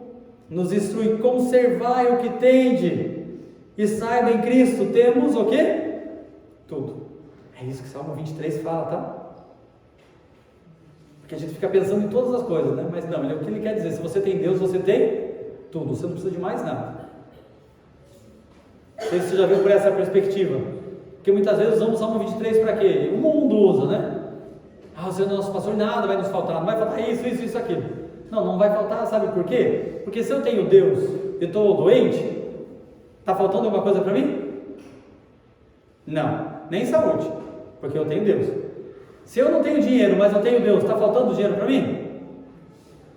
nos instrui: conservai o que tende, e saiba em Cristo, temos o que? Tudo. É isso que Salmo 23 fala, tá? Porque a gente fica pensando em todas as coisas, né? Mas não, o que ele quer dizer? Se você tem Deus, você tem tudo, você não precisa de mais nada. Não sei se você já viu por essa perspectiva, porque muitas vezes usamos o Salmo 23 para quê? O mundo usa, né? O Senhor é nosso pastor, nada vai nos faltar, não vai faltar isso, aquilo. Não vai faltar, sabe por quê? Porque se eu tenho Deus e estou doente, está faltando alguma coisa para mim? Não, nem saúde, porque eu tenho Deus. Se eu não tenho dinheiro, mas eu tenho Deus, está faltando dinheiro para mim?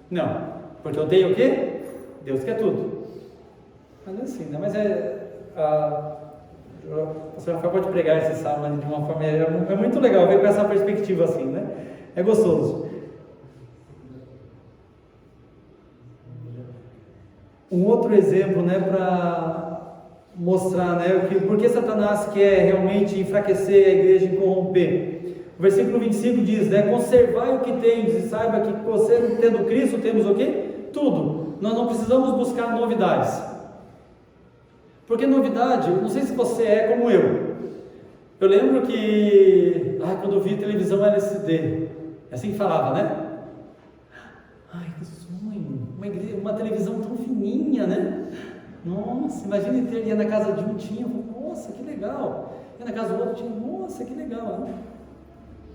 Não, porque eu tenho o quê? Deus quer tudo. Mas é assim, né? Mas o senhor Rafael pode pregar esse salmo de uma forma, é muito legal ver com essa perspectiva assim, né? É gostoso. Um outro exemplo, né, para mostrar, né, por que Satanás quer realmente enfraquecer a igreja e corromper. O versículo 25 diz, né, conservai o que tendes e saiba que você, tendo Cristo, temos o quê? Tudo. Nós não precisamos buscar novidades. Porque novidade, não sei se você é como eu. Eu lembro que, quando eu vi televisão LCD, é assim que falava, né? Ai, que sonho, uma televisão tão fininha, né? Nossa, imagina ia na casa de um, tinha, nossa, que legal. Ia na casa do outro, tinha, nossa, que legal, né?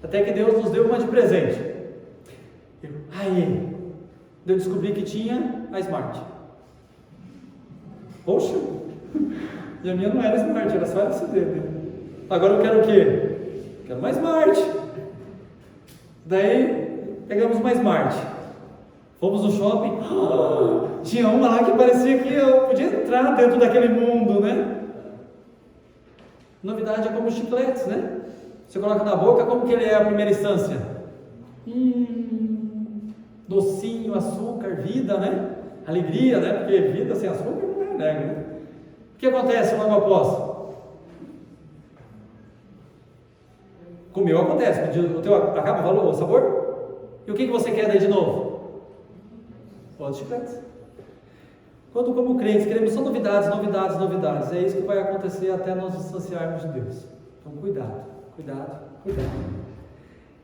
Até que Deus nos deu uma de presente. Aí, eu descobri que tinha a Smart. Poxa! E a minha não era Smart, era só LCD, né? Agora eu quero o quê? Quero uma Smart. Daí pegamos uma Smart. Fomos no shopping. Tinha uma lá que parecia que eu podia entrar dentro daquele mundo, né? Novidade é como chicletes, né? Você coloca na boca, como que ele é a primeira instância? Docinho, açúcar, vida, né? Alegria, né? Porque vida sem açúcar não é alegre, né? O que acontece logo após? Comeu, acontece, o teu acaba o valor, o sabor? E o que você quer daí de novo? Outros chicletes. Quando, como crentes, queremos só novidades, é isso que vai acontecer até nós nos distanciarmos de Deus. Então, cuidado.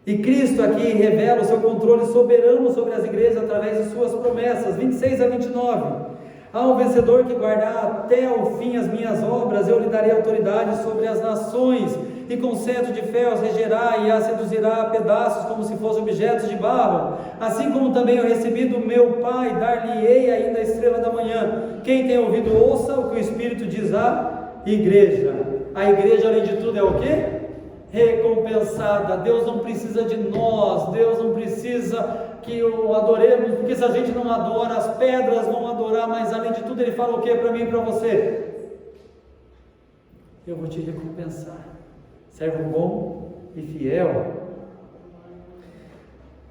E Cristo aqui revela o seu controle soberano sobre as igrejas através de suas promessas, 26 a 29. Ao vencedor que guardar até o fim as minhas obras, eu lhe darei autoridade sobre as nações, e com cetro de ferro as regerá e as seduzirá a pedaços como se fossem objetos de barro. Assim como também eu recebi do meu Pai, dar-lhe-ei ainda a estrela da manhã. Quem tem ouvido, ouça o que o Espírito diz à igreja. A igreja, além de tudo, é o quê? Recompensada. Deus não precisa de nós, Deus não precisa que o adoremos, porque se a gente não adora, as pedras vão adorar, mas além de tudo Ele fala o que para mim e para você? Eu vou te recompensar, servo bom e fiel,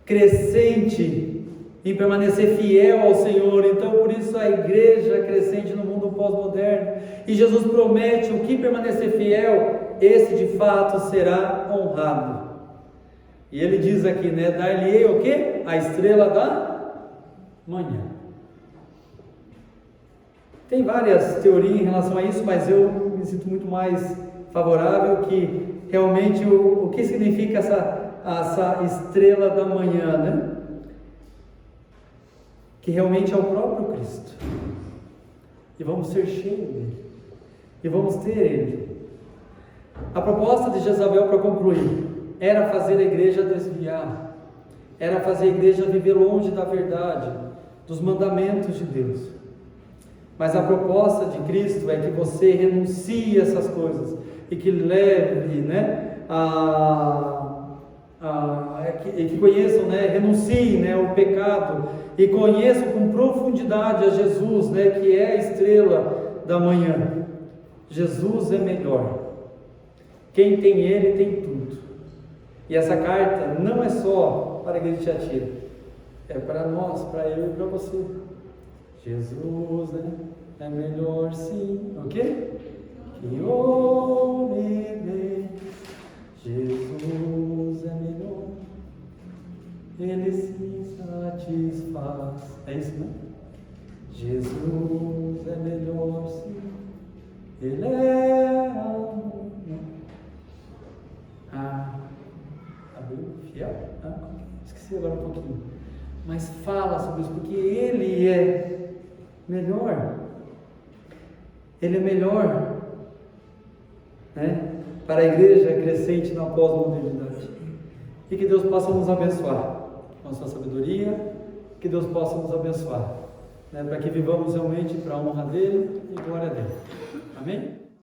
crescente em permanecer fiel ao Senhor. Então por isso a igreja crescente no mundo pós-moderno, e Jesus promete: o que permanecer fiel, esse de fato será honrado. E ele diz aqui, né, dar-lhe-ei o quê? A estrela da manhã. Tem várias teorias em relação a isso, mas eu me sinto muito mais favorável que realmente o que significa essa estrela da manhã, né? Que realmente é o próprio Cristo. E vamos ser cheios dele. E vamos ter ele. A proposta de Jezabel, para concluir, era fazer a igreja desviar, era fazer a igreja viver longe da verdade, dos mandamentos de Deus. Mas a proposta de Cristo é que você renuncie a essas coisas e que leve, né, que conheçam, né, renunciem, né, o pecado e conheçam com profundidade a Jesus, né, que é a estrela da manhã. Jesus é melhor. Quem tem Ele tem tudo. E essa carta não é só para a igreja de Tiatira, é para nós, para eu e para você. Jesus, né? É melhor sim, o quê? Que homem, Jesus é melhor, Ele se satisfaz. É isso, né? Jesus é melhor sim, Ele é amor. Abriu, fiel? Esqueci agora um pouquinho. Mas fala sobre isso, porque Ele é melhor. Ele é melhor, né? Para a igreja crescente na pós-modernidade. E que Deus possa nos abençoar com a sua sabedoria, que Deus possa nos abençoar, né? Para que vivamos realmente para a honra dele e glória dele. Amém?